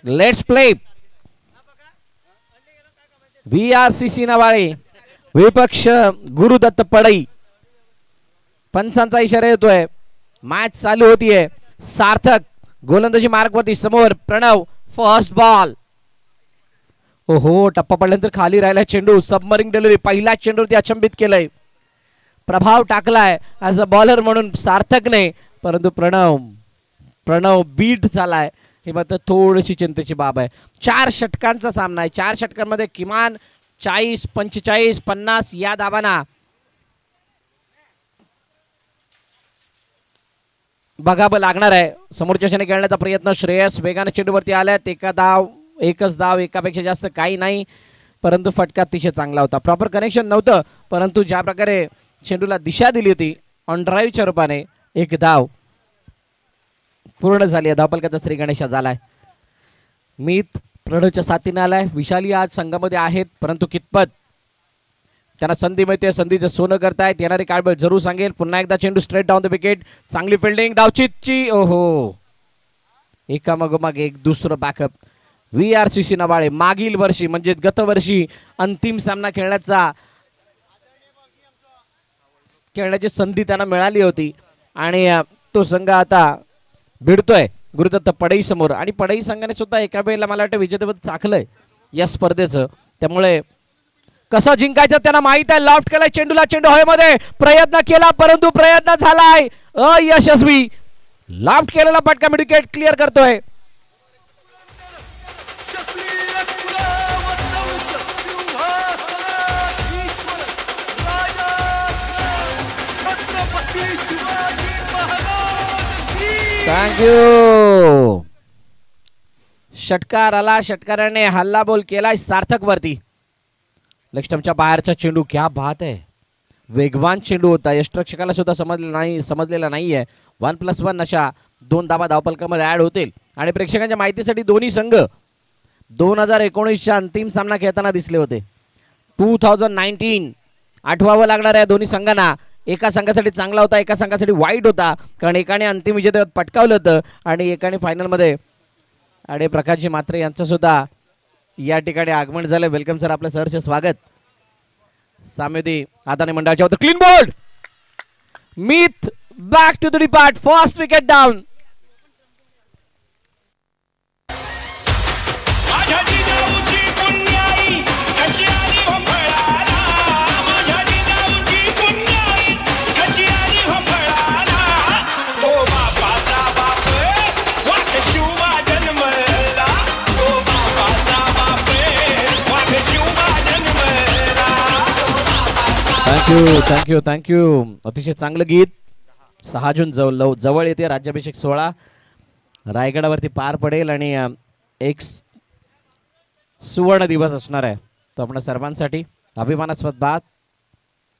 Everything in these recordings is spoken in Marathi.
Let's play. VRCC नवाळे विपक्ष गुरुदत्त पडई. पंचांचा इशारा येतोय. मॅच चालू होतीये. सार्थक गोलंदाजी मार्कवरती. समोर प्रणव. First ball. ओहो, टप्पा पडल्यानंतर खाली राहिला चेंडू. सबमरिंग डिलिव्हरी. पहिला चेंडूवरती अचंबित केलंय. प्रभाव टाकलाय ॲज अ बॉलर म्हणून सार्थकने, परंतु प्रणव बीट झालाय. ही मात्र थोडीशी चिंतेची बाब आहे. 4 षटकांचा सामना आहे. 4 षटकांमध्ये किमान 40, 45, 50 या धावांना बघावं लागणार आहे. समोरच्या दिशेने खेळण्याचा प्रयत्न. श्रेयस वेगाने चेंडूवरती आल्यात. एकच धाव, एकापेक्षा जास्त काही नाही, परंतु फटका अतिशय चांगला होता. प्रॉपर कनेक्शन नव्हतं, परंतु ज्या प्रकारे चेंडूला दिशा दिली होती ऑन ड्राईव्हच्या रूपाने, एक धाव पूर्ण झाली आहे. धावपलकाचा श्री गणेशा झालाय. मीत प्रणवच्या साथीने आलाय. विशाली आज संघामध्ये आहेत, परंतु कितपत त्यांना संधी मिळते, संधीचं सोनं करतायत. येणारी काळ जरूर सांगेल. पुन्हा एकदा चेंडू स्ट्रेट डाऊन द विकेट. चांगली फिल्डिंग धावचीतची. ओहो, एकामागोमाग एक दुसरं बॅकअप. VRCC नवाळे मागील वर्षी म्हणजे गत वर्षी अंतिम सामना खेळण्याची संधी त्यांना मिळाली होती आणि तो संघ आता भिडतोय गुरुदत्त पडई समोर. आणि पडई संघाने सुद्धा एका वेळेला मला वाटतं विजेतेपद चाखलंय या स्पर्धेचं. त्यामुळे कसं जिंकायचं त्यांना माहित आहे. लॉफ्ट केलाय चेंडूला. चेंडू हवेमध्ये प्रयत्न केला, परंतु प्रयत्न झालाय अयशस्वी. लॉफ्ट केलेला फटका विकेट क्लिअर करतोय. थँक्यू. षटकार आला. षटकाराने हल्ला बोल केलाय सार्थक वरती. लेगस्टंपच्या बाहेरचा चेंडू. क्या बात आहे. वेगवान चेंडू होता. यष्टरक्षकाला सुद्धा समजलेला नाहीये. 1+1 अशा 2 धावा धावपलकामध्ये ऍड होतील. आणि प्रेक्षकांच्या माहितीसाठी दोन्ही संघ 2019च्या अंतिम सामना खेळताना दिसले होते. 2019 आठवावं लागणार आहे दोन्ही संघांना. एका संघासाठी चांगला होता, एका संघासाठी वाईट होता, कारण एकाने अंतिम विजेतेपद पटकावलं होतं आणि एकाने फायनलमध्ये. आणि प्रकाशजी मात्रे यांचं सुद्धा या ठिकाणी आगमन झालं. वेलकम सर, आपलं सरचे स्वागत. सामेदी आदाने मंडळाच्या होतं. Clean bowled. Meet back to the depart. First wicket down. Thank you. अतिशय चांगलं गीत. 6 जून जवळ येते. राज्याभिषेक सोहळा रायगडावरती पार पडेल आणि एक सुवर्ण दिवस असणार आहे. तो आपण सर्वांसाठी अभिमानास्पद बात,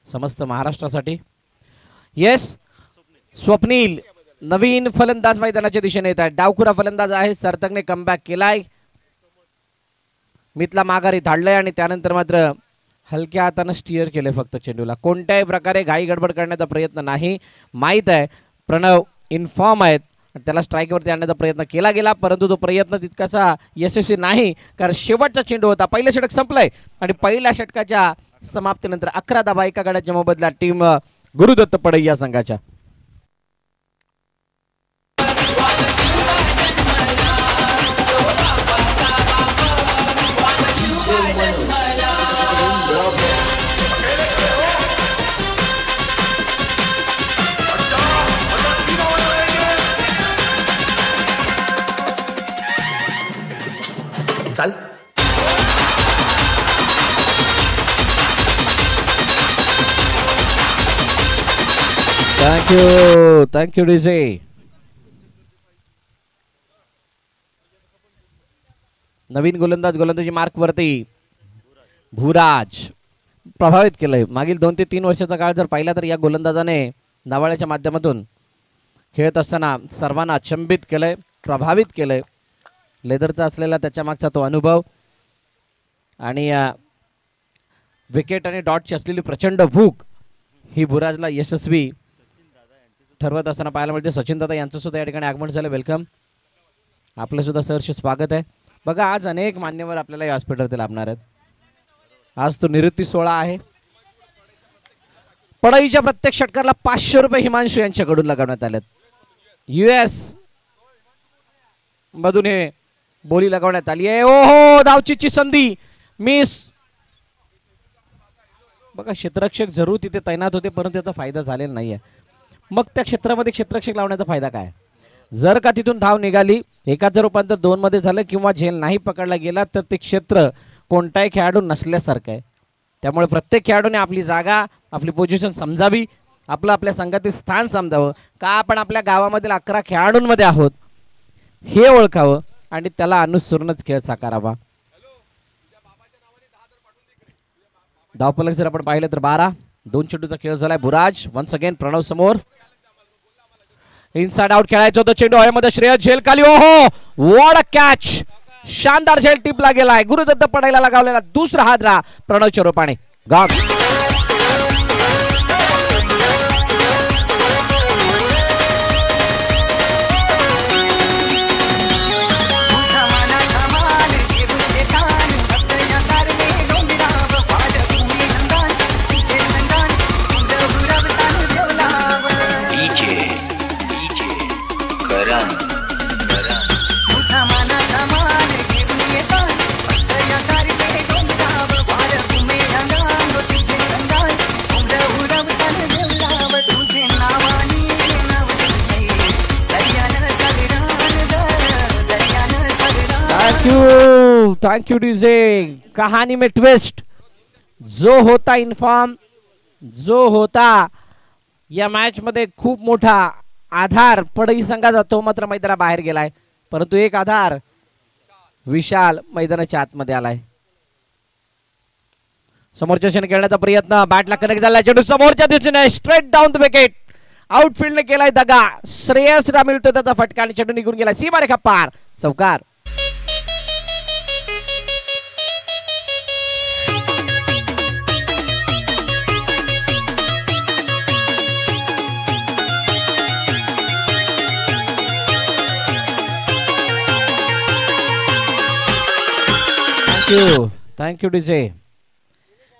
समस्त महाराष्ट्रासाठी. येस, स्वप्नील नवीन फलंदाज मैदानाच्या दिशेने येत आहे. डावखुरा फलंदाज आहे. सार्थकने कमबॅक केलाय. मितला माघारी धाडलंय आणि त्यानंतर मात्र हलक्या हाताने स्टिअर केले फक्त चेंडूला. कोणत्याही प्रकारे घाई गडबड करण्याचा प्रयत्न नाही. माहीत आहे प्रणव इन्फॉर्म आहेत, त्याला स्ट्राईकवरती आणण्याचा प्रयत्न केला गेला, परंतु तो प्रयत्न तितकासा यशस्वी नाही, कारण शेवटचा चेंडू होता. पहिलं षटक संपलंय आणि पहिल्या षटकाच्या समाप्तीनंतर 11 धावा एका गड्याच्या मोबदल्यात टीम गुरुदत्त पडई या संघाच्या. चाल. Thank you DJ. नवीन गोलंदाजी मार्क वरती भूराज प्रभावित केलंय. मागील 2 ते 3 वर्षाचा काळ जर पाहिला तर या गोलंदाजाने नावाळ्याच्या माध्यमातून खेळत असताना सर्वांना अचंबित केलंय, प्रभावित केलंय. लेदरचा असलेला त्याच्या मागचा तो अनुभव आणि विकेट आणि डॉटची असलेली प्रचंड भूक ही भुराजला यशस्वी ठरवत असताना पाहायला मिळते. सचिन दादा यांचं सुद्धा या ठिकाणी आगमन झालं. वेलकम, आपलं सुद्धा सहर्ष स्वागत आहे. बघा आज अनेक मान्यवर आपल्याला या व्यासपीठावरती लाभणार आहेत. आज तो निवृत्ती सोहळा आहे. पडईच्या प्रत्येक षटकाला 500 रुपये हिमांशू यांच्याकडून लगावण्यात आलेत. US मधून हे बोली लगावण्यात आली आहे. ओहो, धावचीची संधी मिस. बघा क्षेत्ररक्षक जरूर तिथे तैनात होते परंतु त्याचा फायदा झालेला नाहीये. मग त्या क्षेत्रामध्ये क्षेत्ररक्षक लावण्याचा फायदा काय? जर का तिथून धाव निघाली, एकाचं रूपांतर 2 मध्ये झालं किंवा झेल नाही पकडला गेला तर ते क्षेत्र कोणताही खेळाडू नसल्यासारखं आहे. त्यामुळे प्रत्येक खेळाडूने आपली जागा, आपली पोझिशन समजावी, आपल्या संघातील स्थान समजावं. का आपण आपल्या गावामधील 11 खेळाडूंमध्ये आहोत हे ओळखावं आणि त्याला अनुसरूनच खेळ साकारावा. धावफलक जर आपण पाहिलं तर 12. 2 चेंडूचा खेळ झालाय. बुराज वन्स अगेन प्रणव समोर. इनसाइड आउट खेळायचं होतं. चेंडू हवेमध्ये, श्रेयस झेल खाली. ओहो, व्हॉट अ कॅच. शानदार झेल टिपला गेलाय. गुरुदत्त पडायला लगावलेला दुसरा हादरा प्रणवच्या रूपाने. God thank you DJ. कहानी में ट्विस्ट. जो होता इन्फॉर्म, जो होता या मॅच मध्ये खूप मोठा आधार पडई संघाचा, तो मात्र मैदानाबाहेर गेलाय. परंतु एक आधार विशाल मैदानाच्या आतमध्ये आलाय. समोरच्या दिशेने खेळण्याचा प्रयत्न, बॅटला कनेक्ट झाला. चेंडू समोरच्या दिशेने स्ट्रेट डाऊन द विकेट. आउटफील्डने केलाय दगा. श्रेयसला मिळतो त्याचा फटका आणि चेंडू निघून गेला सीमारेखा पार. चौकार. Thank you DJ.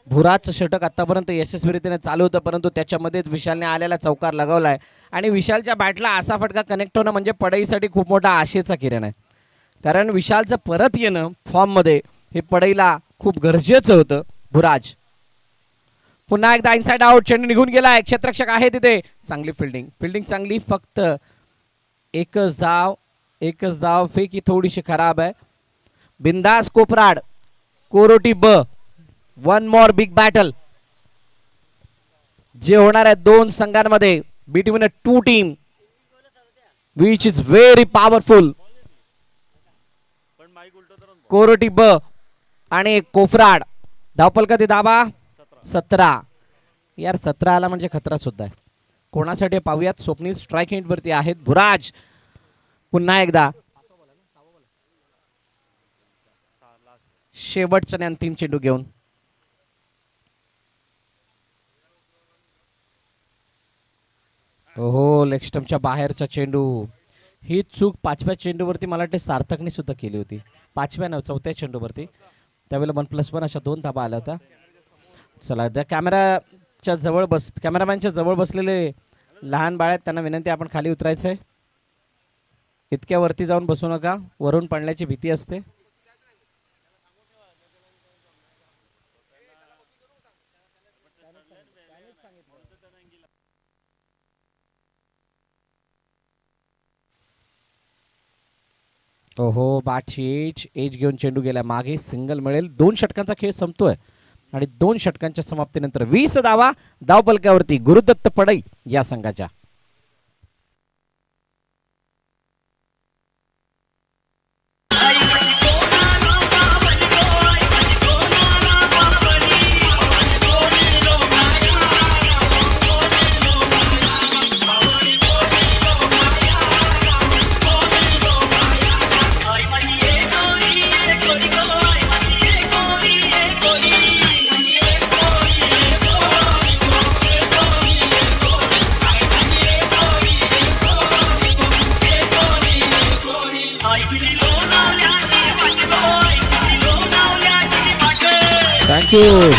भुराचं षटक आतापर्यंत यशस्वीरित्याने चालू होतं परंतु त्याच्यामध्येच विशालने आलेला चौकार लगावलाय आणि विशालच्या बॅटला असा फटका कनेक्ट होणं म्हणजे पडईसाठी खूप मोठा आशेचा किरण आहे. कारण विशालचं परत येणं फॉर्ममध्ये हे पडईला खूप गरजेचं होतं. भुराज पुन्हा एकदा इनसाइड आउट. चेंडू निघून गेलाय. क्षेत्ररक्षक आहे तिथे. चांगली फिल्डिंग चांगली. फक्त एकच धाव. फेकी थोडीशी खराब आहे. बिंदास कोपराड. कोरोटी ब. वन मोर बिग बॅटल जे होणार आहे 2 संघांमध्ये between a 2 team which is very powerful. कोरोटी ब आणि कोफराड. धावपल ते दाबा 17. यार 17 आला म्हणजे खतरा सुद्धा आहे. कोणासाठी पाहूयात. स्वप्नील स्ट्राइक हिट वरती आहेत. भुराज पुन्हा एकदा शेवटचा आणि अंतिम चेंडू घेऊन. ओहो, लेग स्टंपच्या बाहेरचा चेंडू. ही चूक 5व्या चेंडूवरती मला वाटते सार्थकने सुद्धा केली होती. 4थ्या चेंडूवरती त्यावेळेला 1+1 अशा 2 धाबा आल्या होत्या. चला, त्या कॅमेरामॅनच्या जवळ बसलेले लहान बाळ आहेत त्यांना विनंती, आपण खाली उतरायचंय. इतक्या वरती जाऊन बसू नका, वरून पडण्याची भीती असते. ओहो, बाटची एज घेऊन चेंडू गेला मागे. सिंगल मिळेल. 2 षटकांचा खेळ संपतोय आणि 2 षटकांच्या समाप्तीनंतर 20 धावा धावपलकावरती गुरुदत्त पडई या संघाच्या. थँक्यू.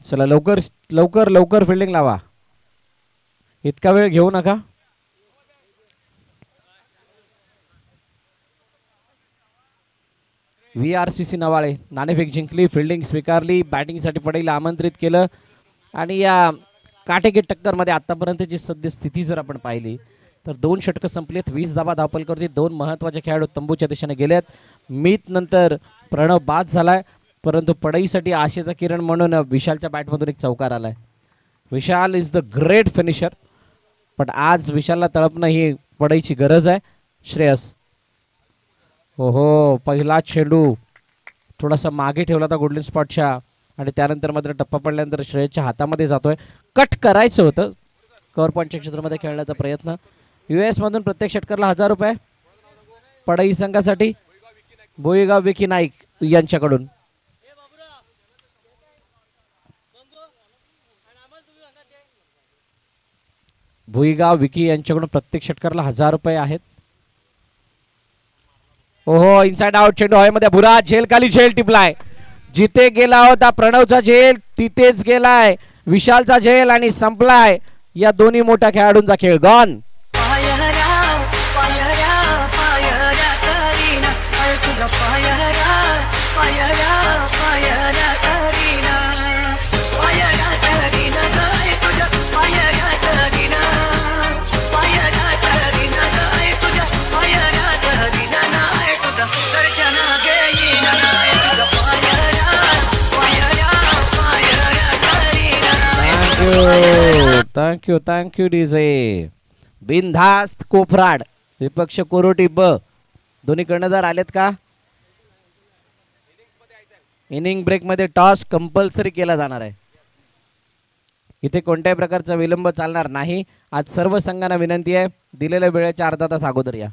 चला लवकर लवकर लवकर फिल्डिंग लावा, इतका वेळ घेऊ नका. VRCC नवाळे नाणेफेक जिंकली, फिल्डिंग स्वीकारली, बॅटिंगसाठी पडेला आमंत्रित केलं आणि या काटेकी टक्करमध्ये आतापर्यंतची सद्यस्थिती जर आपण पाहिली तर 2 षटकं संपलीत, 20 धावा धावपल करते. 2 महत्त्वाचे खेळाडू तंबूच्या दिशेने गेलेत. मीत नंतर प्रणव बाद झालाय, परंतु पडईसाठी आशेचा किरण म्हणून विशालच्या बॅटमधून एक चौकार आलाय. विशाल इज द ग्रेट फिनिशर, पण आज विशालला तळपणं ही पडईची गरज आहे. श्रेयस, हो पहिला चेंडू थोडासा मागे ठेवला होता गोल्डन स्पॉटच्या आणि त्यानंतर मात्र टप्पा पडल्यानंतर श्रेयसच्या हातामध्ये जातोय. कट करायचं होतं. कव्हर पॉईंटच्या क्षेत्रामध्ये खेळण्याचा प्रयत्न. US मधून प्रत्येक षटकाला 1000 रुपये पडई संघासाठी भोईगाव विकी नाईक यांच्याकडून. भुईगाव विकी यांच्याकडून प्रत्येक षटकाला 1000 रुपये आहेत. ओहो, इनसाइड आउट चेंडू हवेमध्ये. भुरा झेल खाली झेल टिपलाय. जिथे गेला होता प्रणवचा झेल तिथेच गेलाय विशालचा झेल आणि संपलाय या दोन्ही मोठ्या खेळाडूंचा खेळ. गॉन. Thank you thank you DJ. बिनधास्त कोफराड विपक्ष कोरोटी ब दोन्ही कर्णधार आलेत का? इनिंग ब्रेक मध्ये टॉस कंपल्सरी केला जाणार आहे. इथे कोणत्याही प्रकारचा विलंब चालणार नाही. आज सर्व संघांना विनंती आहे दिलेल्या वेळेच्या अर्धा तास अगोदर या.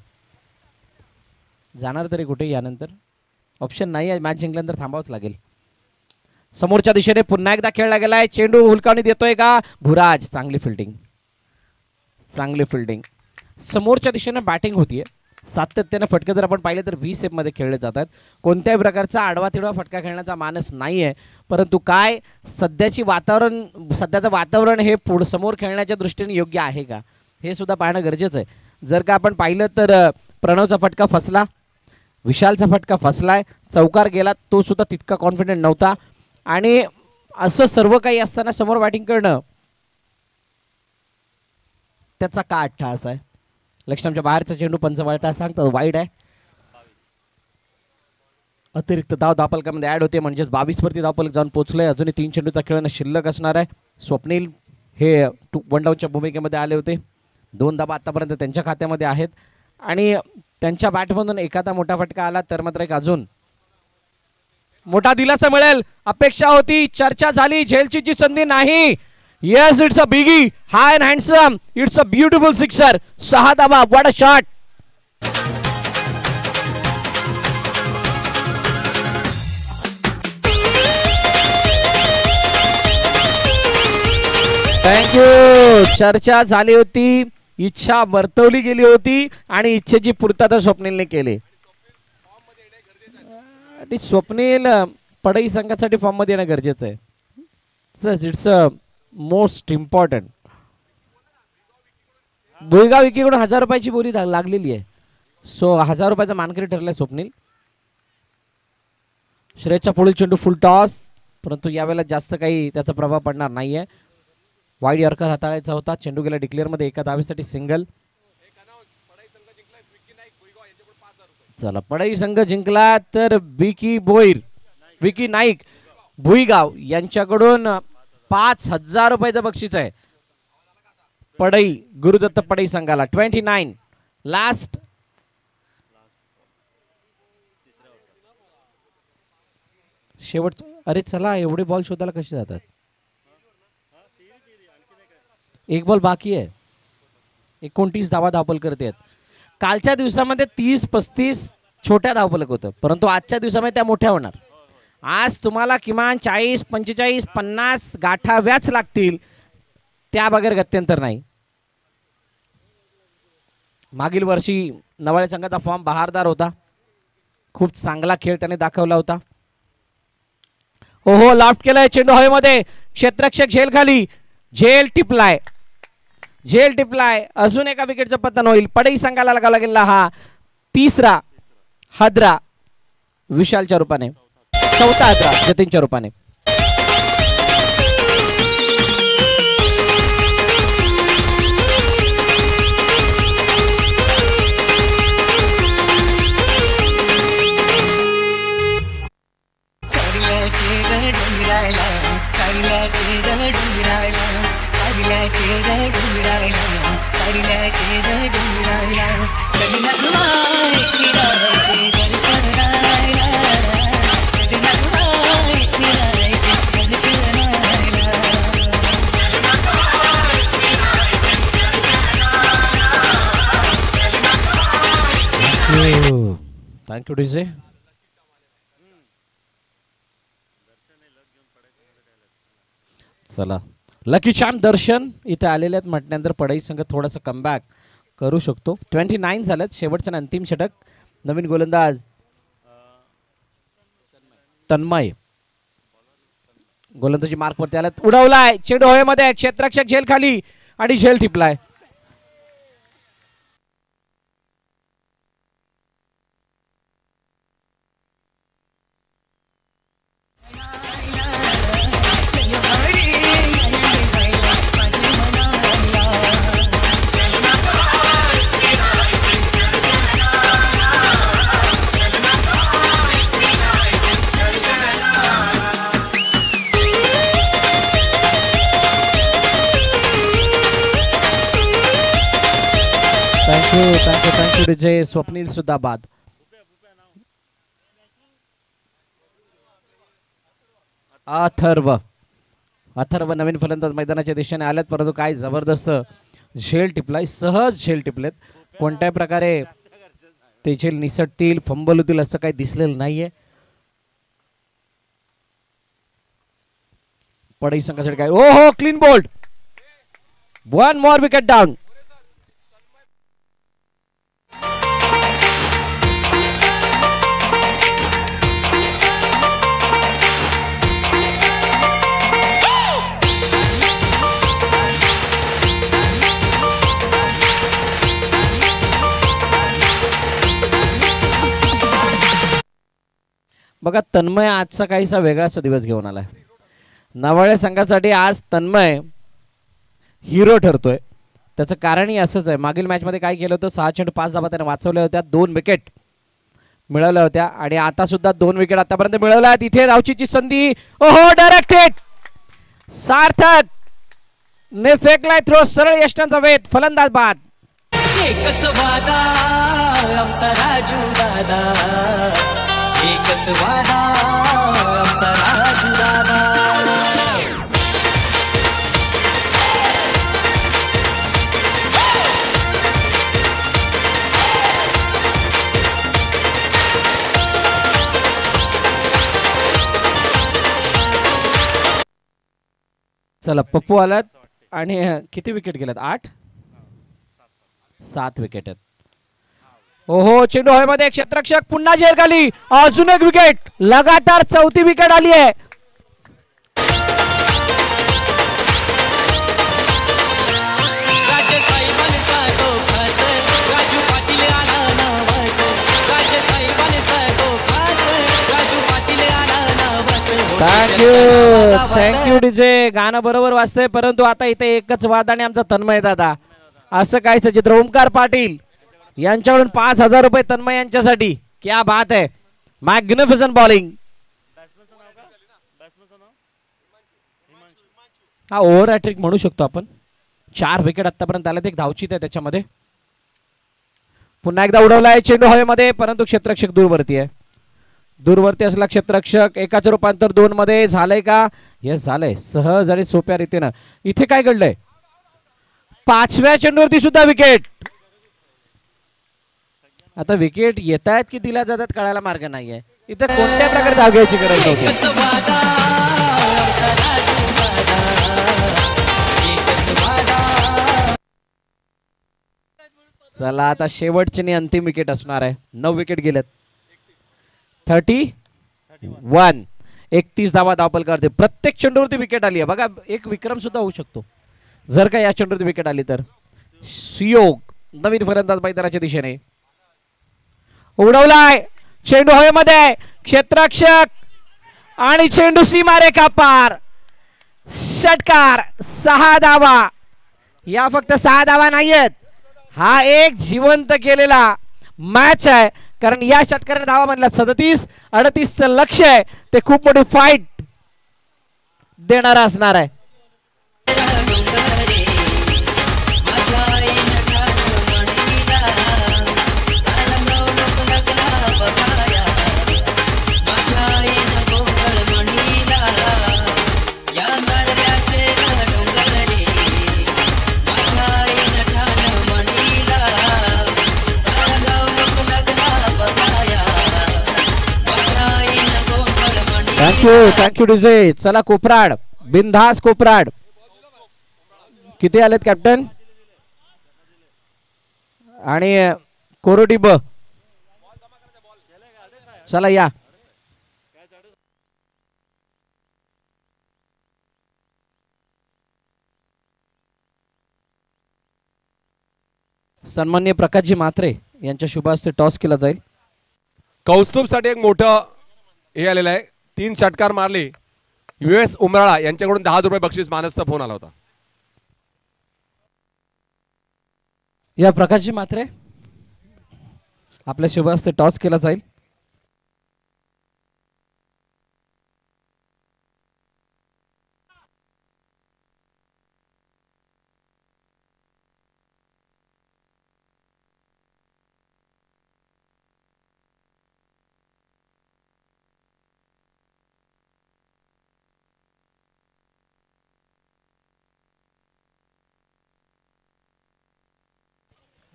जाणार तरी कुठे यानंतर ऑप्शन नाही आहे. मॅच जिंकल्यानंतर थांबावंच लागेल. समोरच्या दिशेने पुन्हा एकदा खेळला गेलाय. चेंडू हुलकावणी देतोय का भुराज. चांगली फिल्डिंग, चांगली फिल्डिंग. समोरच्या दिशेने बॅटिंग होतीये. सातत्याने फटके जर आपण पाहिले तर 20 मध्ये खेळले जातात. कोणत्याही प्रकारचा आडवा तिडवा फटका खेळण्याचा मानस नाही आहे. परंतु काय सध्याचं वातावरण हे समोर खेळण्याच्या दृष्टीने योग्य आहे का हे सुद्धा पाहणं गरजेचं आहे. जर का आपण पाहिलं तर प्रणवचा फटका फसला, विशालचा फटका फसलाय, चौकार गेला, तो सुद्धा तितका कॉन्फिडंट नव्हता. आणि असं सर्व काही असताना समोर बॅटिंग करणं त्याचा का अट्टहास आहे. लक्ष्मणच्या बाहेरचा चेंडू पंच वळता सांगतात वाईड आहे. अतिरिक्त धाव धावपलकामध्ये ऍड होते म्हणजेच 22 वरती धावपलक जाऊन पोहोचले. अजूनही 3 चेंडूचा खेळ शिल्लक असणार आहे. स्वप्नील हे वन डाऊनच्या भूमिकेमध्ये आले होते. 2 धावा आतापर्यंत त्यांच्या खात्यामध्ये आहेत आणि त्यांच्या बॅटमधून एखादा मोठा फटका आला तर मात्र एक अजून मोठा दिलासा मिळेल अपेक्षा होती. चर्चा झाली. झेलची संधी नाही. Yes, it's a biggie high and handsome. It's a beautiful sixer. 6 धावा. What a shot. थँक्यू. चर्चा झाली होती, इच्छा वर्तवली गेली होती आणि इच्छेची पूर्तता स्वप्नीलने केली. स्वप्नील पडई संघासाठी फॉर्म मध्ये येणं गरजेचं आहे. It's a most important. भुईगाव विकीकडून 1000 रुपयाची बोली लागलेली आहे. सो 1000 रुपयाचा मानकरी ठरलाय स्वप्नील. श्रेयसचा पुढील चेंडू फुल टॉस, परंतु यावेळेला जास्त काही त्याचा प्रभाव पडणार नाहीये. वाईड यॉर्कर हाताळायचा होता. चेंडू गेला डिक्लेअर मध्ये. एका धावेसाठी सिंगल. चला, पडई संघ जिंकला तर विकी नाईक भुईगाव यांच्याकडून 5000 रुपयाचं बक्षीस आहे. पडई गुरुदत्त पडई संघाला. 29 लास्ट. शेवट. अरे चला, एवढे बॉल शोधायला कसे जातात. एक बॉल बाकी आहे. 29 धावा धावपल करते. कालच्या दिवसामध्ये 30-35 छोट्या धावपलक होतं, परंतु आजच्या दिवसामध्ये त्या मोठ्या होणार. आज तुम्हाला किमान 40, 45, 50 गाठाव्याच लागतील. त्या बगैर गत्यंतर नाही. मागील वर्षी नवाळे संघाचा फॉर्म बहारदार होता. खूप चांगला खेळ त्याने दाखवला होता. हो लॉफ्ट केलाय चेंडू हवेमध्ये, क्षेत्ररक्षक झेल खाली, झेल टिपलाय, झेल टिपलाय. अजून एका विकेटचं पतन होईल. पडई संघाला लगावला गेला हा तिसरा हादरा विशालच्या रूपाने, चौथा हादरा जतीनच्या रूपाने. Thank you DJ. चला लकी चॅम्प दर्शन इथे आलेले आहेत म्हटल्यानंतर पडई संघ थोडंसं कमबॅक करू शकतो. 29 झालेत. शेवटचं अंतिम षटक. नवीन गोलंदाज तन्मय गोलंदाजी मार्कवरती आल्यात. उडवलाय चेंडू हवेमध्ये, क्षेत्ररक्षक झेल खाली आणि झेल टिपलाय. Thank you DJ. स्वप्नील सुद्धा बाद. अथर्व नवीन फलंदाज मैदानाच्या दिशेने आलेत, परंतु काय जबरदस्त झेल टिपलाय, सहज झेल टिपलेत. कोणत्याही प्रकारे ते झेल निसटतील, फंबल होतील असं काही दिसलेलं नाहीये. पडई संघासाठी काय, ओ हो clean bowled. 1 more wicket down. बघा तन्मय आजचा काहीसा वेगळाचा दिवस घेऊन आलाय. नवाळे संघासाठी आज तन्मय हिरो ठरतोय. त्याचं कारणही असंच आहे. मागील मॅच मध्ये काय केलं होतं, 6 चेंडू 5 धावा त्याने वाचवल्या होत्या, 2 विकेट मिळवल्या होत्या आणि आता सुद्धा 2 विकेट आतापर्यंत मिळवल्या. तिथे धावचीची संधी, ओहो डायरेक्ट हिट. सार्थक ने फेकलाय थ्रो, सरळ यष्टांचा वेध, फलंदाज बाद. एकच वादा आमचा राजू दादा, एकच वादा आमचा राजू दादा. चला पप्पू आलात आणि किती विकेट गेल्यात, 8 7 विकेट आहेत. ओहो चेंडू हवेमध्ये, क्षेत्ररक्षक पुन्हा झेल खाली, अजून एक विकेट, लगातार 4थी विकेट आली आहे. Thank you DJ. गाणं बरोबर वाजतंय, परंतु आता इथे एकच वाद आणि आमचा तन्मय दादा, असं काय चित्र. ओमकार पाटील यांच्याकडून 5,000 रुपये तन्मय यांच्यासाठी. क्या बात है, मॅग्निफिसंट बॉलिंग. हा ओव्हर हॅट्रिक म्हणू शकतो आपण. 4 विकेट आतापर्यंत आले, एक धावचीत आहे त्याच्यामध्ये. पुन्हा एकदा उडवलाय चेंडू हवेमध्ये, परंतु क्षेत्ररक्षक दूरवरती आहे. दूरवरती असला क्षेत्ररक्षक, एकाचं रूपांतर 2 मध्ये झालंय का? यस झालंय, सहज आणि सोप्या रीतीनं. इथे काय घडलंय, 5व्या चेंडूवरती सुद्धा विकेट. आता विकेट येत आहेत की दिल्या जातात कळायला मार्ग नाहीये. इथे कोणत्या प्रकारे धाव घ्यायची गरज नव्हती. चला आता शेवटची आणि अंतिम विकेट असणार आहे. 9 विकेट गेलेत. 31. 31 धावा धावपलकावरती. प्रत्येक चेंडूवरती विकेट आली आहे बघा. एक विक्रम सुद्धा होऊ शकतो जर का या चेंडूवरती विकेट आली तर. सुयोग नवीन फलंदाज मैदानाच्या दिशेने उडवलाय. चेंडू हवेमध्ये, क्षेत्ररक्षक आणि चेंडू सीमारेखा पार. षटकार. 6 धावा. या फक्त 6 धावा नाहीयेत, हा एक जिवंत केलेला मॅच आहे. कारण या षटकाराने धावा म्हणल्या 37-38 लक्ष आहे ते खूप मोठी फाईट देणार असणार आहे. Thank you DJ. चला कोपराड, बिनधास कोपराड. किती आलेत कॅप्टन? आणि कोरोटी ब. चला या. सन्माननीय प्रकाशजी म्हात्रे यांच्या शुभ हस्ते टॉस केला जाईल. कौस्तुभसाठी एक मोठं हे आलेलं आहे. 3 षटकार मारले. US उमराळा यांच्याकडून 10 रुपये बक्षीस मानसचा फोन आला होता. या प्रकाशजी म्हात्रे आपल्या शुभ हस्ते टॉस केला जाईल.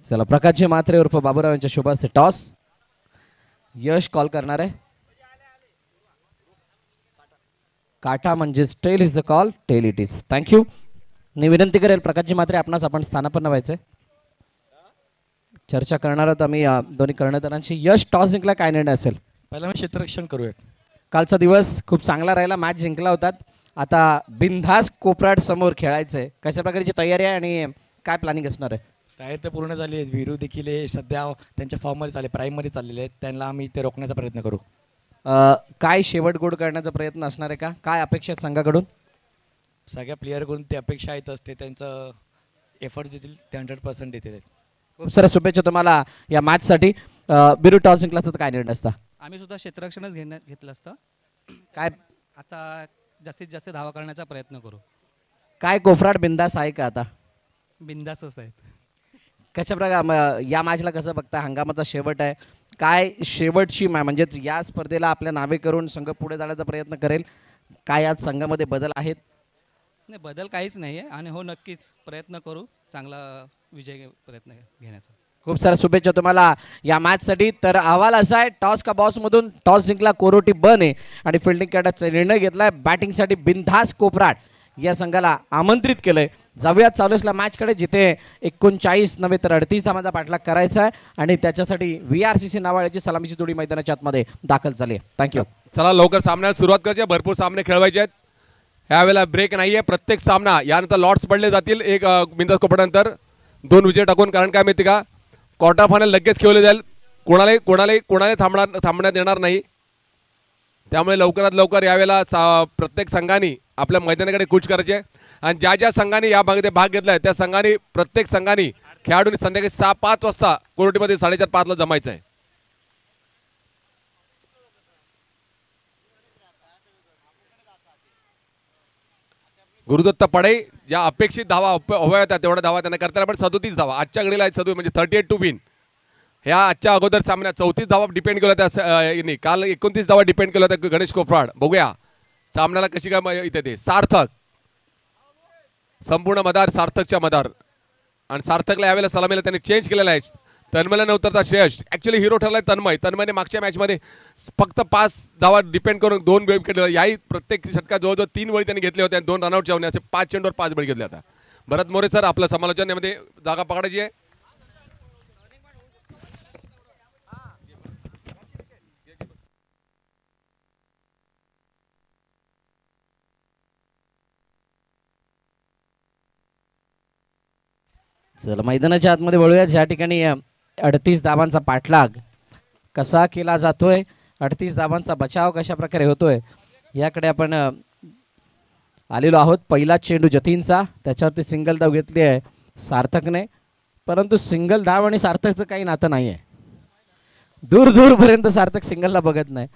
चला प्रकाशजी म्हात्रे उर्फ बाबूराव यांच्या शुभ हस्ते टॉस. यश कॉल करणार आहे. काटा म्हणजेच tail is the call. Tail it is. Thank you. मी विनंती करेल प्रकाशजी म्हात्रे आपणास आपण स्थानापन्न व्हायचंय. चर्चा करणार आहोत आम्ही दोन्ही कर्णधारांशी. यश टॉस जिंकला, काय निर्णय असेल? पहिला मी क्षेत्ररक्षण करूयात. कालचा दिवस खूप चांगला राहिला, मॅच जिंकला होतात. आता बिनधास कोपराड समोर खेळायचंय. कशा प्रकारची तयारी आहे आणि काय प्लॅनिंग असणार आहे? तयारी तर पूर्ण झाली आहे. वीरू देखील हे सध्या त्यांच्या फॉर्ममध्ये चालले, प्राईममध्ये चाललेले आहेत. त्यांना आम्ही ते रोखण्याचा प्रयत्न करू. काय शेवट गोड करण्याचा प्रयत्न असणार आहे का? काय अपेक्षा आहेत संघाकडून? सगळ्या प्लेअरकडून ते अपेक्षा येत असते. त्यांचं एफर्ट देतील ते 100% देतील. खूप साऱ्या शुभेच्छा तुम्हाला या मॅचसाठी. बिरू टॉस जिंकला तर काय निर्णय असता? आम्ही सुद्धा क्षेत्ररक्षणच घेतलं असतं. काय आता जास्तीत जास्त धावा करण्याचा प्रयत्न करू. काय कोफराड बिंदास आहे का आता? बिंदासच आहेत. कशा प्रकार या मॅचला कसं बघता? हंगामाचा शेवट आहे, काय शेवटची म्हणजेच या स्पर्धेला आपल्या नावे करून संघ पुढे जाण्याचा प्रयत्न करेल. काय आज संघामध्ये बदल आहेत? नाही, बदल काहीच नाही आहे. आणि हो नक्कीच प्रयत्न करू चांगला विजय प्रयत्न घेण्याचा. खूप साऱ्या शुभेच्छा तुम्हाला या मॅचसाठी. तर अहवाल असा आहे, टॉस का बॉस मधून टॉस जिंकला कोरोटी बने आणि फिल्डिंग करण्याचा निर्णय घेतलाय. बॅटिंगसाठी बिनधास कोपराड या संघाला आमंत्रित केलंय. जाऊयात चालू असल्या मॅचकडे, जिथे 39 नव्हे तर 38 धावांचा पाठलाग करायचा आहे आणि त्याच्यासाठी VRCC नावाची सलामीची जोडी मैदानाच्या आतमध्ये दाखल झाली आहे. थँक्यू. चला लवकर सामन्याला सुरुवात करायची. भरपूर सामने खेळवायचे आहेत. यावेळेला ब्रेक नाहीये. प्रत्येक सामना यानंतर लॉट्स पडले जातील. एक बिंदास कोपरानंतर 2 विजय टाकून. कारण काय माहिती का, क्वार्टर फायनल लगेच खेळले जाईल. कोणाला थांबण्यात येणार नाही. त्यामुळे लवकरात लवकर यावेळेला प्रत्येक संघाने आपल्या मैदानाकडे कूच करायचे. आणि ज्या संघाने यामध्ये भाग घेतलाय त्या संघाने प्रत्येक संघाने खेळाडूंनी संध्याकाळी 6-5 वाजता कोरोटीमध्ये 4:30-5 जमायचं आहे. गुरुदत्त पडे ज्या अपेक्षित धावा हव्या होत्या तेवढ्या धावा त्यांना करता, पण 37 धावा आजच्या घडीला आहेत. 37 म्हणजे 38 टू विन. ह्या आजच्या अगोदर सामन्यात 34 धावा डिपेंड केल्या त्या. काल 29 धावा डिपेंड केल्या होत्या गणेश कोपराड. बघूया सामन्याला कशी काय इथे ते. सार्थक संपूर्ण मदार, सार्थकच्या मदार. आणि सार्थकला यावेळेला सलामीला त्यांनी चेंज केलेला आहे. तन्मयला न उतरता श्रेयश. ॲक्च्युली हिरो ठरलाय तन्मयने मागच्या मॅचमध्ये फक्त 5 धावा डिपेंड करून 2 विकेट दिला. याही प्रत्येक षटकात जवळजवळ 3 बळी त्यांनी घेतले होते आणि 2 रनआउट ठेवले. असे 5 चेंडूवर 5 बळी घेतले. आता भरत मोरे सर आपलं समालोचन यामध्ये जागा पकडायची आहे. चला मैदानाच्या आतमध्ये वळूया. ज्या ठिकाणी 38 धावांचा पाठलाग कसा केला जातोय, 38 धावांचा बचाव कशा प्रकारे होतोय याकडे आपण आलेलो आहोत. पहिला चेंडू जतीनचा, त्याच्यावरती सिंगल धाव घेतली आहे सार्थकने, परंतु सिंगल धाव आणि सार्थकचं काही नातं नाही आहे. दूर दूरपर्यंत सार्थक सिंगलला बघत नाही.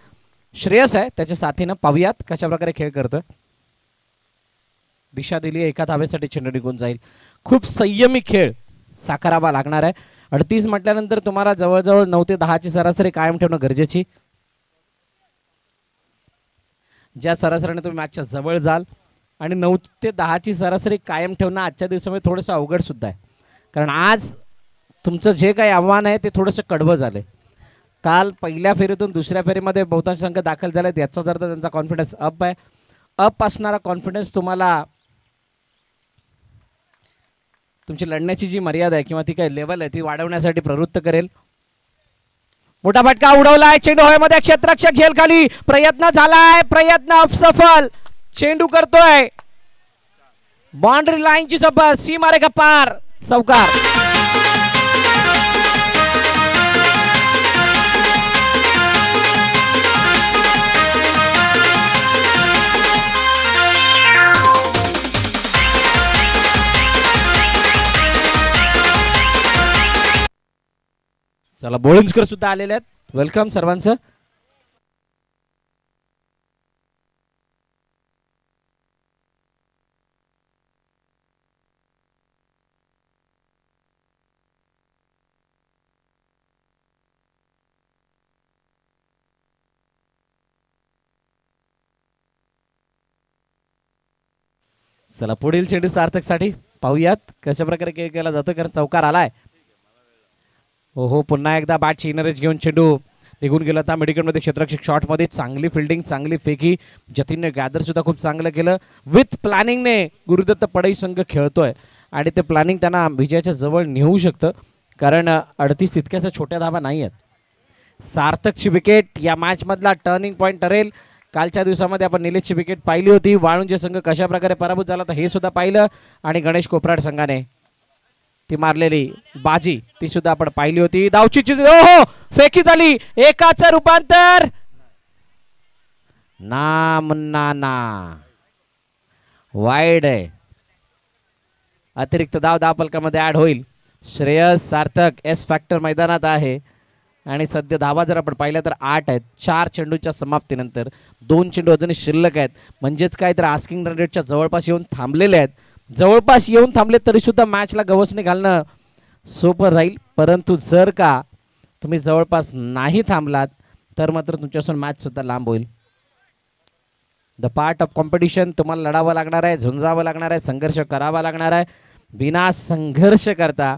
श्रेयस आहे त्याच्या साथीनं. पाहूयात कशा प्रकारे खेळ करतोय. दिशा दिली, एका धावेसाठी चेंडू निघून जाईल. खूप संयमी खेळ साकारावा लागणार आहे. 38 म्हटल्यानंतर तुम्हाला जवळजवळ 9 ते 10 ची सरासरी कायम ठेवणं गरजेची. ज्या सरासरीने तुम्ही मॅचच्या जवळ जाल आणि 9 ते 10 ची सरासरी कायम ठेवणं आजच्या दिवसामध्ये थोडंसं अवघड सुद्धा आहे. कारण आज तुमचं जे काही आव्हान आहे ते थोडंसं कडवं झालं. काल पहिल्या फेरीतून दुसऱ्या फेरीमध्ये बहुतांश संघ दाखल झालेत, याचा अर्थ त्यांचा कॉन्फिडन्स अप आहे. अप असणारा कॉन्फिडन्स तुम्हाला तुमची लढण्याची जी मर्यादा आहे किंवा ती काही लेवल आहे ती वाढवण्यासाठी प्रवृत्त करेल. मोठा फटका उडवलाय, चेंडू हवेमध्ये, क्षेत्ररक्षक झेल खाली, प्रयत्न झालाय, प्रयत्न असफल. चेंडू करतोय बाउंड्री लाईनची सफर, सीमारेखा पार, चौकार. चला बोळुंजकर सुद्धा आलेले आहेत. वेलकम सर्वांचं. चला पुढील चेंडू सार्थकसाठी. पाहूयात कशा प्रकारे खेळ केला जातो, कारण चौकार आलाय. हो पुन्हा एकदा बॅट इनरेज घेऊन चेंडू निघून गेला होता मेडिकलमध्ये. क्षेत्ररक्षक शॉटमध्ये चांगली फिल्डिंग, चांगली फेकी. जतीनने गॅदर सुद्धा खूप चांगलं केलं. विथ प्लॅनिंगने गुरुदत्त पडई संघ खेळतोय आणि ते प्लॅनिंग त्यांना विजयाच्या जवळ नेऊ शकतं, कारण 38 तितक्याच छोट्या धावा नाही आहेत. सार्थकची विकेट या मॅचमधला टर्निंग पॉईंट ठरेल. कालच्या दिवसामध्ये आपण निलेशची विकेट पाहिली होती. वाळुंजे संघ कशा प्रकारे पराभूत झाला तर हे सुद्धा पाहिलं, आणि गणेश कोपराड संघाने ती मारलेली बाजी ती सुद्धा आपण पाहिली होती. धावचीची हो फेकी झाली, एकाचं रूपांतर ना मुन्ना ना वाईड आहे. अतिरिक्त धाव धावफलकामध्ये ऍड होईल. श्रेयस सार्थक एस फॅक्टर मैदानात आहे आणि सध्या धावा जर आपण पाहिल्या तर 8 आहेत. 4 चेंडूच्या समाप्तीनंतर 2 चेंडू अजूनही शिल्लक आहेत. म्हणजेच काय तर आस्किंग रन रेटच्या जवळपास येऊन थांबलेले आहेत. जवळपास येऊन थांबले तरी सुद्धा मॅचला गवसणी घालणं सोपं राहील, परंतु जर का तुम्ही जवळपास नाही थांबलात तर मात्र तुमच्यापासून मॅच सुद्धा लांब होईल. The part of competition. तुम्हाला लढावं लागणार आहे, झुंजावं लागणार आहे, संघर्ष करावा लागणार आहे. बिना संघर्ष करता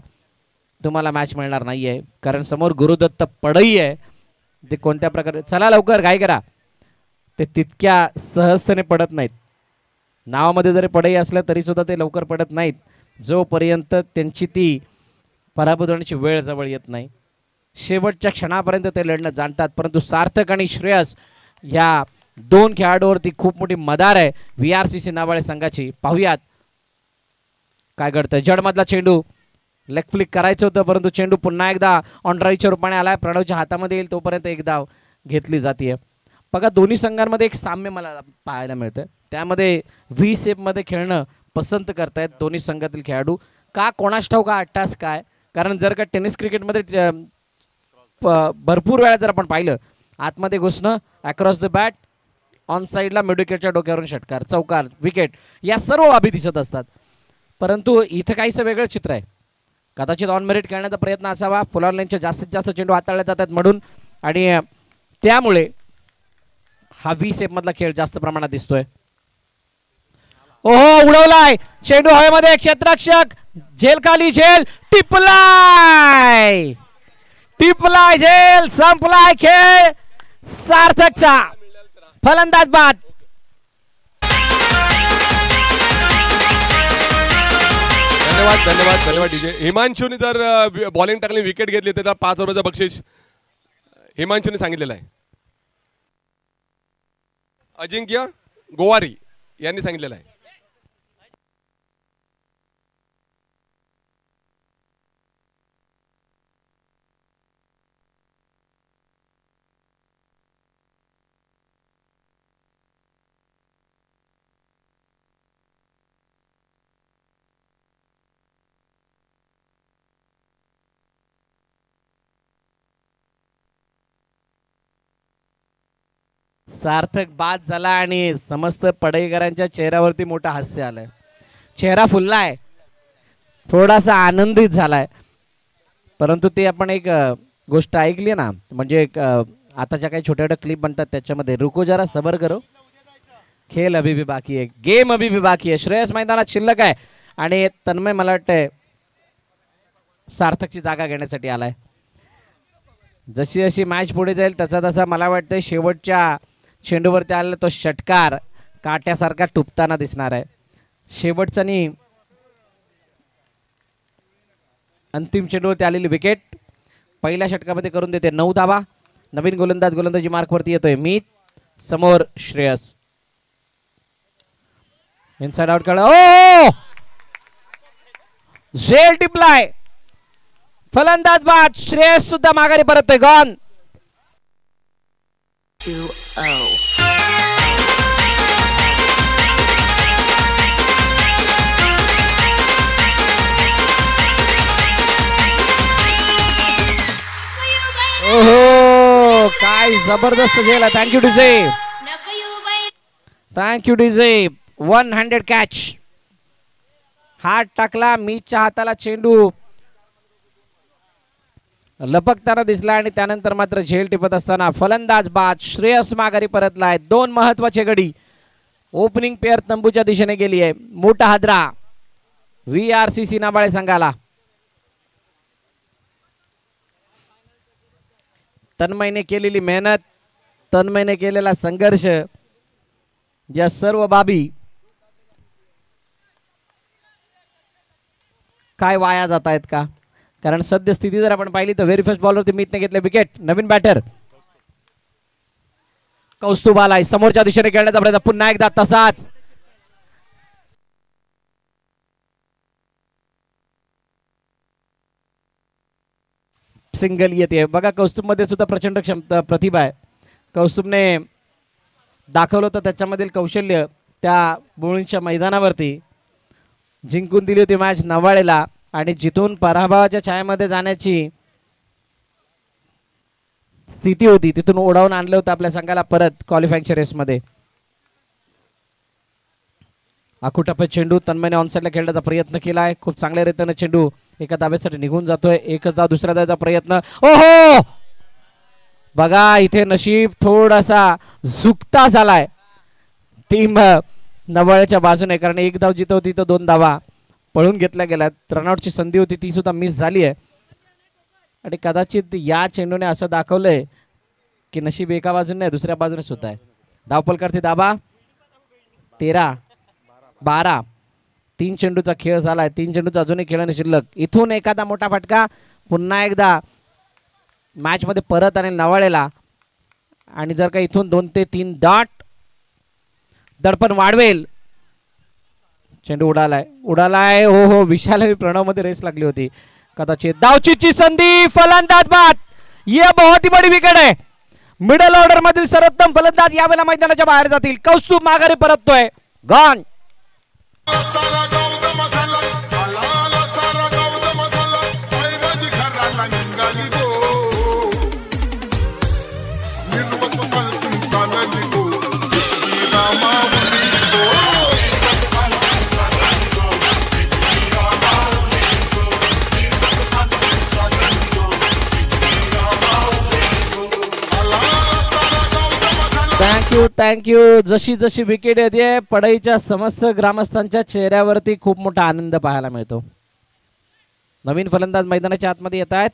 तुम्हाला मॅच मिळणार नाही आहे, कारण समोर गुरुदत्त पडई आहे. ते कोणत्या प्रकारे, चला लवकर घाई करा, ते तितक्या सहजतेने पडत नाहीत. नावामध्ये जरी पडई असल्या तरी सुद्धा ते लवकर पडत नाहीत जोपर्यंत त्यांची ती पराभूत होण्याची वेळ जवळ येत नाही. शेवटच्या क्षणापर्यंत ते लढणं जाणतात. परंतु सार्थक आणि श्रेयस या 2 खेळाडूवरती खूप मोठी मदार आहे VRCC नावाळे संघाची. पाहूयात काय घडतंय. जडमधला चेंडू लेग फ्लिक करायचं होतं, परंतु चेंडू पुन्हा एकदा ऑन ड्राईव्हच्या रूपाने आलाय. प्रणवच्या हातामध्ये येईल तोपर्यंत एक धाव घेतली जाते. बघा दोन्ही संघांमध्ये एक साम्य मला पाहायला मिळतं. त्यामध्ये व्ही शेपमध्ये खेळणं पसंत करतायत दोन्ही संघातील खेळाडू. का कोणास ठाऊक का अट्टास काय, कारण जर का टेनिस क्रिकेटमध्ये भरपूर वेळा जर आपण पाहिलं आतमध्ये घुसणं, अक्रॉस द बॅट, ऑन साईडला मिडविकेटच्या डोक्यावरून षटकार, चौकार, विकेट, या सर्व बाबी दिसत असतात. परंतु इथं काहीसं वेगळं चित्र आहे. कदाचित ऑन मेरिट खेळण्याचा प्रयत्न असावा. फुल लाईनचे जास्तीत जास्त चेंडू हाताळले जातात म्हणून, आणि त्यामुळे हा व्ही शेप मधला खेळ जास्त प्रमाणात दिसतोय. ओहो उडवलाय चेंडू हवेमध्ये. क्षेत्ररक्षक झेल खाली, झेल टिपलाय, टिपलाय झेल. संपलाय खेळ. सार्थकचा फलंदाज बाद. धन्यवाद धन्यवाद धन्यवाद डीजे. हिमांशूने जर बॉलिंग टाकली, विकेट घेतली तर 5,000 बक्षीस हिमांशूने सांगितलेलं आहे. अजिंक्य गोवारी यांनी सांगितलेलं आहे. सार्थक बाद झाला आणि समस्त पडईकरांच्या चेहऱ्यावरती मोठा हास्य आलंय. चेहरा फुललाय, थोडासा आनंदित झालाय. परंतु ते आपण एक गोष्ट ऐकली ना, म्हणजे एक आताच्या काही छोट्या छोट्या क्लिप बनतात त्याच्यामध्ये, रुको जरा सबर करो, खेळ अभी भी बाकी आहे, गेम अभी भी बाकी आहे. श्रेयस मैदानात शिल्लक आहे आणि तन्मय मला वाटतंय सार्थकची जागा घेण्यासाठी आलाय. जशी जशी मॅच पुढे जाईल तसा तसा मला वाटतं शेवटच्या चेंडूवरती आलेला तो षटकार काट्यासारखा टुपताना दिसणार आहे. शेवटचा आणि अंतिम चेंडूवरती आलेली विकेट पहिल्या षटकामध्ये करून देते 9 धावा. नवीन गोलंदाजी मार्कवरती येतोय मीत, समोर श्रेयस. इनसाइड आउट कडे ओ झेल टिपलाय, फलंदाज बाद, श्रेयस सुद्धा माघारी परततोय. गॉन. ओहो काय जबरदस्त झेल आहे. Thank you DJ, thank you DJ. 100 catch. हात टाकला, मीच्या हाताला चेंडू लपकताना दिसला आणि त्यानंतर मात्र झेल टिपत असताना फलंदाज बाद, श्रेयस माघारी परतलाय. 2 महत्वाचे गडी. ओपनिंग पेअर तंबूच्या दिशेने गेली आहे. मोठा हादरा VRCC नाबाळे संघाला. तन्मयने केलेली मेहनत, तन्मयने केलेला संघर्ष, या सर्व बाबी काय वाया जात आहेत का? कारण सद्यस्थिती जर आपण पाहिली तर व्हेरी फर्स्ट बॉलवरती मीतने घेतले विकेट. नवीन बॅटर कौस्तुभ आलाय, समोरच्या दिशेने खेळण्याचा प्रयत्न पुन्हा एकदा तसाच. सिंगल येते बघा. कौस्तुभ मध्ये सुद्धा प्रचंड क्षमता प्रतिभा आहे. कौस्तुभने दाखवलं होतं त्याच्यामधील कौशल्य त्या बोळींच्या मैदानावरती. जिंकून दिली होती मॅच नवाळेला आणि जिथून पराभवाच्या छायामध्ये जाण्याची स्थिती होती तिथून ओढावून आणलं होतं आपल्या संघाला परत क्वालिफायिंगच्या रेसमध्ये. आखुटप्पे चेंडू तन्मयने ऑनसाइडला खेळण्याचा प्रयत्न केला आहे. खूप चांगल्या रीतीने चेंडू एका धावेसाठी निघून जातोय. एकच धाव दुसऱ्या धावेचा प्रयत्न. ओहो बघा इथे नशीब थोडासा झुकता झालाय टीम नवाळ्याच्या बाजूने, कारण एक धाव जिथं होती तर 2 धावा पळून घेतल्या गेल्यात. रनआउटची संधी होती ती सुद्धा मिस झाली आहे आणि कदाचित या चेंडूने असं दाखवलंय की नशीब एका बाजूने नाही दुसऱ्या बाजूने सुद्धा आहे. धावपल करते दाबा. 13-12 3 चेंडूचा खेळ झालाय. 3 चेंडूचा अजूनही खेळणे शिल्लक. इथून एखादा मोठा फटका पुन्हा एकदा मॅच मध्ये परत आणि नवाळेला, आणि जर का इथून 2 ते 3 डॉट दडपण वाढवेल. चेंडू उडालाय. हो हो विशाल प्रणव मध्ये रेस लागली होती. कदाचित धावचीची संधी. फलंदाज बाद. ये बहुत ही बड़ी विकेट है. मिडल ऑर्डर मधील सर्वोत्तम फलंदाज यावेळेला मैदानाच्या बाहेर जातील. कौस्तुभ माघारी परततोय. गॉन. थँक्यू. जशी जशी विकेट येते पडईच्या समस्त ग्रामस्थांच्या चेहऱ्यावरती खूप मोठा आनंद पाहायला मिळतो. नवीन फलंदाज मैदानाच्या आतमध्ये येत आहेत.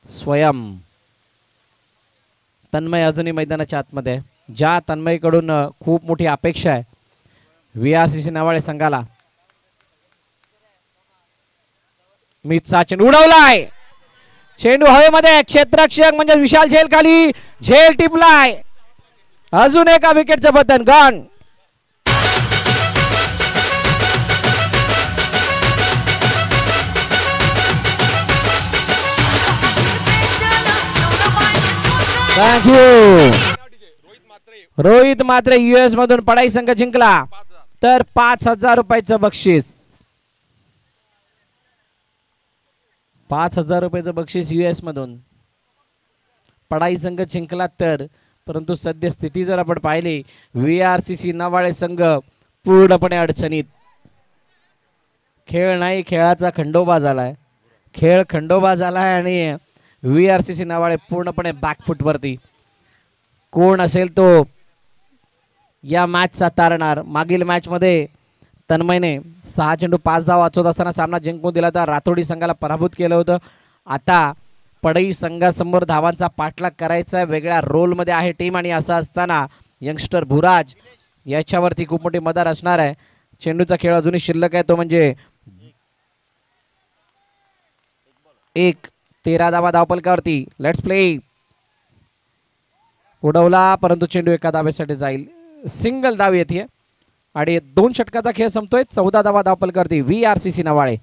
स्वयं तन्मय अजूनही मैदानाच्या आतमध्ये. ज्या तन्मयकडून खूप मोठी अपेक्षा आहे VRCC नवाळे संघाला. मीतचा चेंडू उडवलाय. चेंडू हवेमध्ये. क्षेत्ररक्षक म्हणजे विशाल झेल खाली. झेल टिपलाय. अजून एका विकेटचं बटन. गॉन. थँक्यू. रोहित मात्रे US मधून पडाई संघ जिंकला तर 5,000 रुपयाचं बक्षीस. 5,000 रुपयाचं बक्षीस US मधून. पडाई संघ जिंकला तर परंतु सद्यस्थिती जर आपण पाहिली VRCC नवाळे संघ पूर्णपणे अडचणीत. खेळ नाही, खेळाचा खंडोबा झालाय. खेळ खंडोबा झालाय आणि VRCC नवाळे पूर्णपणे बॅकफुटवरती. कोण असेल तो या मॅचचा तारणार. मागील मॅचमध्ये तन्मयने 6 चेंडू 5 धावा वाचवत असताना सामना जिंकून दिला तर रातोडी संघाला पराभूत केलं होतं. आता पडई संघासमोर धावांचा पाठलाग करायचा वेगळ्या रोलमध्ये आहे टीम आणि असं असताना यंगस्टर भुराज याच्यावरती खूप मोठी मदार असणार आहे. चेंडूचा खेळ अजूनही शिल्लक आहे तो म्हणजे 13 धावा धावपलकावरती. Let's play. उडवला परंतु चेंडू एका धावेसाठी जाईल. सिंगल धाव येते आणि 2 षटकाचा खेळ संपतोय. 14 धावा धावपलकावरती VRCC नवाळे.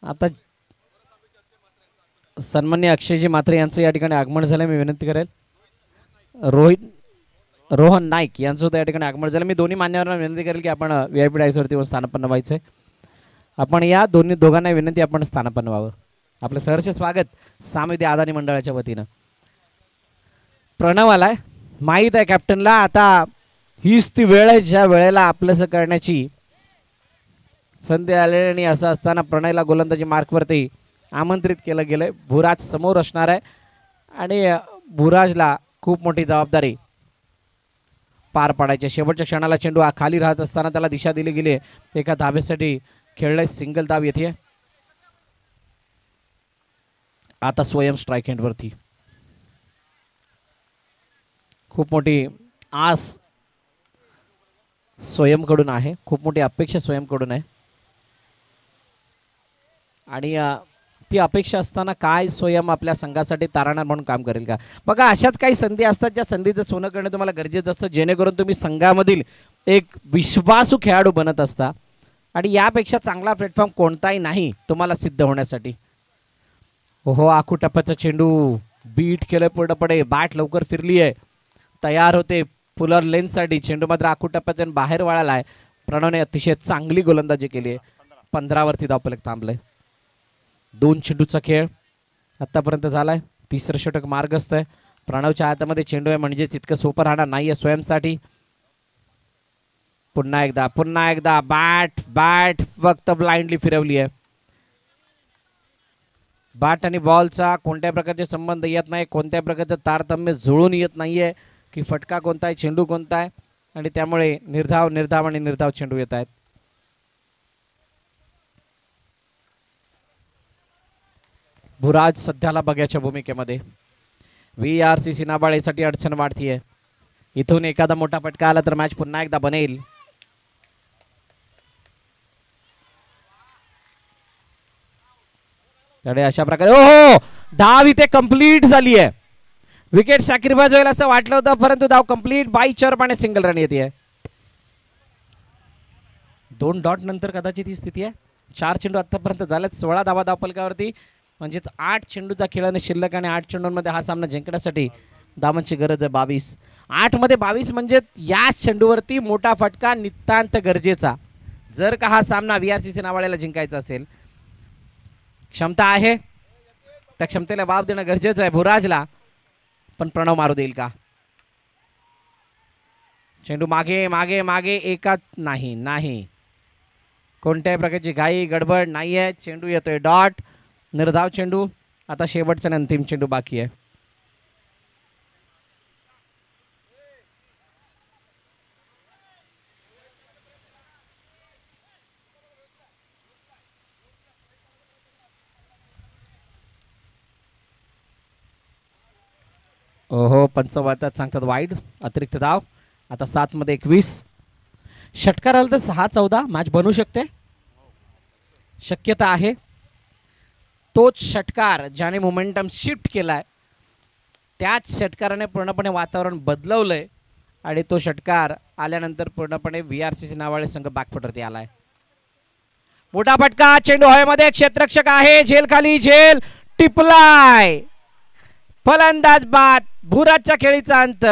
आता सन्मान्य अक्षयजी म्हात्रे यांचं या ठिकाणी आगमन झालं. मी विनंती करेल रोहन नाईक यांचं त्या ठिकाणी आगमन झालं. मी दोन्ही मान्यवरांना विनंती करेल की आपण VIP डायसवरती स्थानापन्न व्हायचंय. आपण या दोघांना विनंती आपण स्थानापन्न व्हावं. आपलं सहर्ष स्वागत सामिती अदानी मंडळाच्या वतीनं. प्रणव आलाय माहीत आहे कॅप्टनला. आता हीच ती वेळ आहे ज्या वेळेला आपलंसं करण्याची संधी आले आणि असं असताना प्रणयला गोलंदाजी मार्कवरती आमंत्रित केलं गेलंय. भुराज समोर असणार आहे आणि भुराजला खूप मोठी जबाबदारी पार पाडायची. शेवटच्या क्षणाला चेंडू हा खाली राहत असताना त्याला दिशा दिली गेली. एका धावेसाठी खेळलंय. सिंगल धाव येते. आता स्वयं स्ट्राईक हँडवरती. खूप मोठी आस स्वयंकडून आहे. खूप मोठी अपेक्षा स्वयंकडून आहे आणि ती अपेक्षा असताना काय स्वयं आपल्या संघासाठी तारणार म्हणून काम करेल का. बघा अशाच काही संधी असतात ज्या संधीचं सोनं करणं तुम्हाला गरजेचं असतं जेणेकरून तुम्ही संघामधील एक विश्वासू खेळाडू बनत असता आणि यापेक्षा चांगला प्लॅटफॉर्म कोणताही नाही तुम्हाला सिद्ध होण्यासाठी. हो आखू टप्प्याचा चेंडू बीट केलं पूर्णपणे. बॅट लवकर फिरली आहे. तयार होते पुलर लेन्ससाठी. चेंडू मात्र आखू टप्प्याचा बाहेर वळाला आहे. प्रणवने अतिशय चांगली गोलंदाजी केली आहे. 15 वरती धावफलक थांबलंय. 2 चेंडूचा खेळ आतापर्यंत झालाय. 3रं षटक मार्गस्थ आहे. प्रणवच्या हातामध्ये चेंडू आहे म्हणजे तितकं सोपं राहणार नाहीये स्वयंसाठी. पुन्हा एकदा बॅट फक्त ब्लाइंडली फिरवली आहे. बॅट आणि बॉलचा कोणत्या प्रकारचे संबंध येत नाही. कोणत्या प्रकारचं तारतम्य जुळून येत नाहीये की फटका कोणता आहे चेंडू कोणता आहे आणि त्यामुळे निर्धाव चेंडू येत आहेत. भुराज सध्याला बघ्याच्या भूमिकेमध्ये. VRCC नाबाळेसाठी अडचण वाढतीये. इथून एखादा मोठा फटका आला तर मॅच पुन्हा एकदा बनेल. अशा प्रकारे हो धाव इथे कंप्लीट झाली आहे. विकेट सॅक्रिफाइस होईल असं वाटलं होतं परंतु धाव कंप्लीट बाय चर्प आणि सिंगल रन येते. 2 डॉट नंतर कदाचित ही स्थिती आहे. 4 चेंडू आतापर्यंत झालेत. 16 धावा धावफलकावरती म्हणजेच 8 चेंडूचा खेळाने शिल्लक आणि 8 चेंडूंमध्ये हा सामना जिंकण्यासाठी धावांची गरज आहे 22. 8 मध्ये 22 म्हणजे या चेंडूवरती मोठा फटका नितांत गरजेचा. जर का हा सामना VRCC नावाळ्याला जिंकायचा असेल क्षमता आहे त्या क्षमतेला वाव देणं गरजेचं आहे भुराजला. पण प्रणव मारू देईल का. चेंडू मागे एका नाही कोणत्याही प्रकारची घाई गडबड नाहीये. चेंडू येतोय डॉट. निर्धाव चेंडू. आता शेवटचा अंतिम चेंडू बाकी आहे. ओहो पंचवार्तात सांगतात वाईड अतिरिक्त धाव. आता 7 मध्ये 21. षटकार आला तर 6-14 मॅच बनू शकते, शक्यता आहे. तोच षटकार ज्याने मोमेंटम शिफ्ट केलाय त्याच षटकाराने पूर्णपणे वातावरण बदलवलंय आणि तो षटकार आल्यानंतर पूर्णपणे VRCC नावाळे संघ बॅकफुटवरती आलाय. मोठा फटका, चेंडू हवेमध्ये, क्षेत्ररक्षक आहे, झेल खाली, झेल टिपलाय, फलंदाज बाद, भुराजच्या खेळीचा अंत.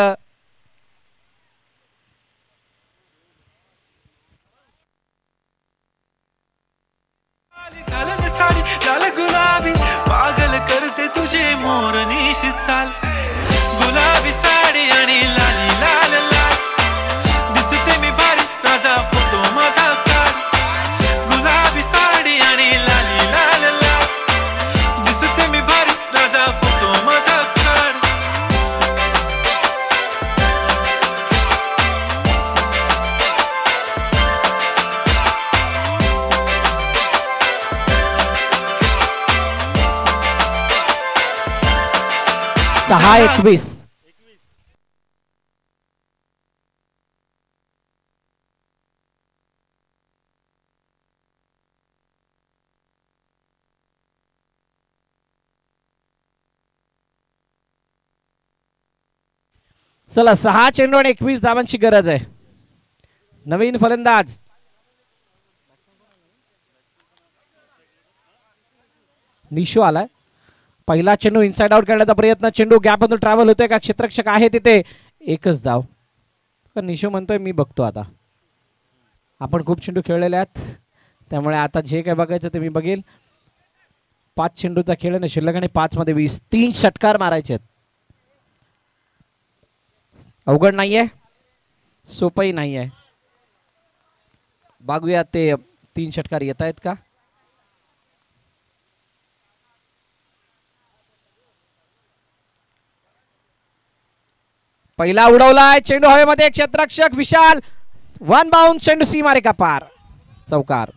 घालन साडी लाल गुलाबी पागल करते तुझे मोरनीशी चाल. गुलाबी साडी आणि लाली लाल लाल दिसते मी भारी राजा फोटो माझा काढ. गुलाबी साडी आणि लाली लाल लाल दिसते मी भारी राजा फोटो माझा काढ. सहा 21. चला 6 चेंडू आणि 21 धावांची गरज आहे. नवीन फलंदाज निशो आलाय. पहिला चेंडू इनसाइड आउट करण्याचा प्रयत्न, चेंडू गॅपमधून ट्रॅव्हल होतोय का, क्षेत्ररक्षक आहे तिथे, एकच धाव. निशो म्हणतोय मी बघतो. आता आपण खूप चेंडू खेळलेले आहेत त्यामुळे आता जे काय बघायचं ते मी बघेल. 5 चेंडूचा खेळ आहे शिल्लक आणि 5 मध्ये 20. 3 षटकार मारायचे आहेत. अवघड नाहीये, सोपंही नाहीये. बघूया ते 3 षटकार येत आहेत का. पहिला उडवलाय, चेंडू हवेमध्ये, क्षेत्ररक्षक विशाल, 1 बाउंड, चेंडू सीमारेखा पार, चौकार.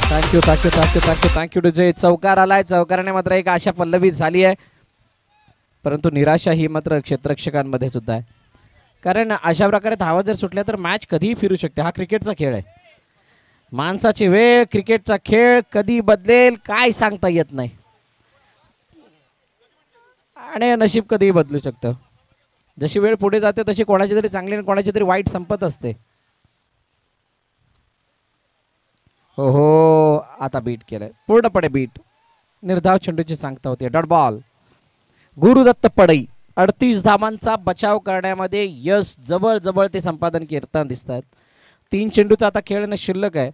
Thank you thank you thank you thank you thank you टू जे. चौकार आलाय. चौकाराने मात्र एक आशा पल्लवित झाली आहे, परंतु निराशा ही मात्र क्षेत्ररक्षकांमध्ये सुद्धा आहे. कारण अशा प्रकारे धावा जर सुटल्या तर मॅच कधीही फिरू शकते. हा क्रिकेटचा खेळ आहे, माणसाची वेळ, क्रिकेटचा खेळ कधी बदलेल काय सांगता येत नाही आणि नशीब कधीही बदलू शकतं. जशी वेळ पुढे जाते तशी कोणाची तरी चांगली आणि कोणाची तरी वाईट संपत असते. हो हो, आता बीट केलंय, पूर्णपणे बीट. निर्धाव चेंडूची सांगता होती. Dot ball. गुरुदत्त पडई 38 धावांचा बचाव करण्यामध्ये यश जवळ जवळ ते संपादन करताना दिसत आहेत. 3 चेंडूचा आता खेळणं शिल्लक आहे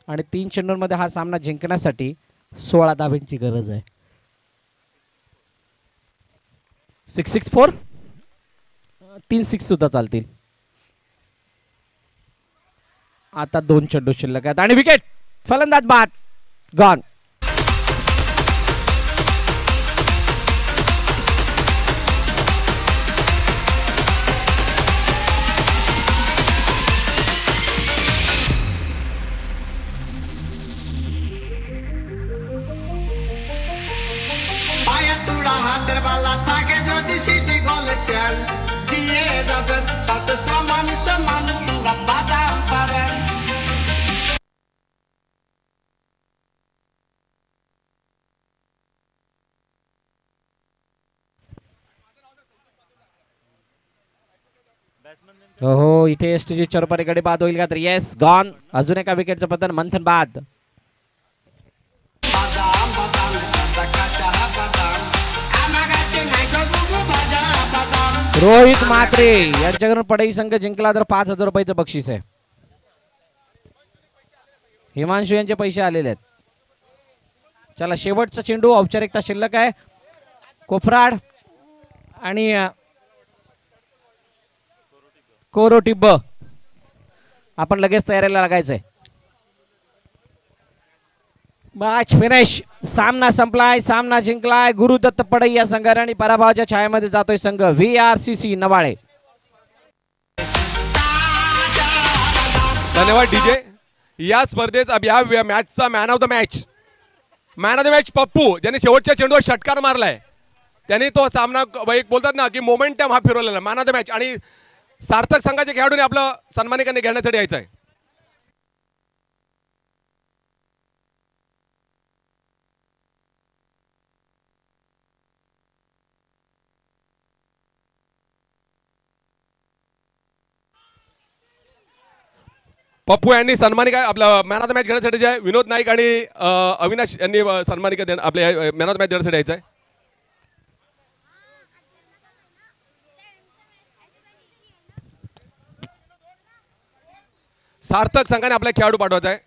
आणि 3 चेंडूंमध्ये हा सामना जिंकण्यासाठी 16 धावांची गरज आहे. 6-6-4, 3 6 सुद्धा चालतील. आता 2 चेंडू शिल्लक आहेत आणि विकेट. फलंदाज बाद, गॉन. हो, इथे एसटीची चरपरीकडे बाद होईल का तर येस, गॉन. अजून एका विकेटचं पतन, मंथन बाद. रोहित म्हात्रे यांच्याकडून पडई संघ जिंकला तर 5,000 रुपयाचं बक्षीस आहे. हिमांशू यांचे पैसे आलेले आहेत. चला शेवटचा चेंडू, औपचारिकता शिल्लक आहे. कोफराड आणि कोरोटिब्ब, आपण लगेच तयारीला लागायचंय. Match finish. सामना संपलाय, सामना जिंकलाय गुरुदत्त पडई या संघाने आणि पराभवाच्या छायामध्ये जातोय संघ VRCC नवाळे. धन्यवाद डीजे. या स्पर्धेत या मॅचचा man of the match Pappu, ज्याने शेवटच्या चेंडूवर षटकार मारलाय. त्यांनी तो सामना एक बोलतात ना की मोमेंटम हा फिरवलेला मॅन ऑफ द मॅच. आणि सार्थक संघाच्या खेळाडूने आपलं सन्मानिकांनी घेण्यासाठी यायचं आहे. पप्पू यांनी सन्मानिका आपला मॅन ऑफ द मॅच घेण्यासाठी जे आहे विनोद नाईक आणि अविनाश यांनी सन्मानिका आपल्या मॅन ऑफ द मॅच घेण्यासाठी यायचं आहे. सार्थक संघाने आपला खेळाडू पाठवायचा आहे.